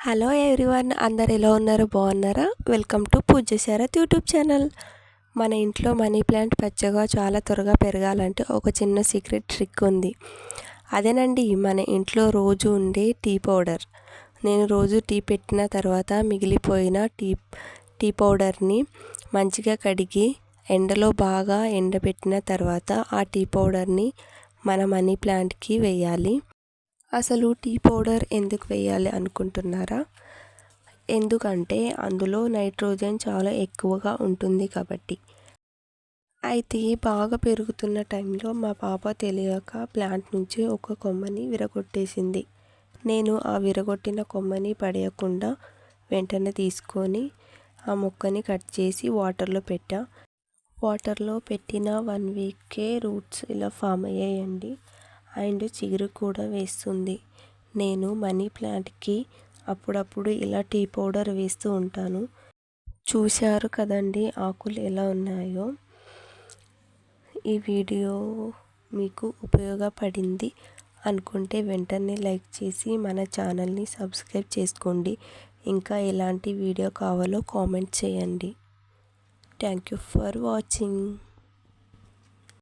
Hello everyone, అందరు ఎలా ఉన్నారు? బాగున్నారా? వెల్కమ్ టు పూజ్య శరత్ యూట్యూబ్ ఛానల్. మన ఇంట్లో మనీ ప్లాంట్ పచ్చగా చాలా త్వరగా పెరగాలంటే ఒక చిన్న సీక్రెట్ ట్రిక్ ఉంది. అదేనండి, మన ఇంట్లో రోజు ఉండే టీ పౌడర్. నేను రోజు టీ పెట్టిన తర్వాత మిగిలిపోయిన టీ పౌడర్ని మంచిగా కడిగి ఎండలో బాగా ఎండబెట్టిన తర్వాత ఆ టీ పౌడర్ని మన మనీ ప్లాంట్కి వేయాలి. అసలు టీ పౌడర్ ఎందుకు వేయాలి అనుకుంటున్నారా? ఎందుకంటే అందులో నైట్రోజన్ చాలా ఎక్కువగా ఉంటుంది కాబట్టి. అయితే బాగా పెరుగుతున్న టైంలో మా పాప తెలియక ప్లాంట్ నుంచి ఒక కొమ్మని విరగొట్టేసింది. నేను ఆ విరగొట్టిన కొమ్మని పడేయకుండా వెంటనే తీసుకొని ఆ మొక్కని కట్ చేసి వాటర్లో పెట్టిన 1 వీక్కే రూట్స్ ఇలా ఫామ్ అయ్యాయండి. అండ్ చిగురు కూడా వేస్తుంది. నేను మనీ ప్లాంట్కి అప్పుడప్పుడు ఇలా టీ పౌడర్ వేస్తూ ఉంటాను. చూశారు కదండి ఆకులు ఎలా ఉన్నాయో. ఈ వీడియో మీకు ఉపయోగపడింది అనుకుంటే వెంటనే లైక్ చేసి మన ఛానల్ని సబ్స్క్రైబ్ చేసుకోండి. ఇంకా ఎలాంటి వీడియో కావాలో కామెంట్ చేయండి. Thank you for watching.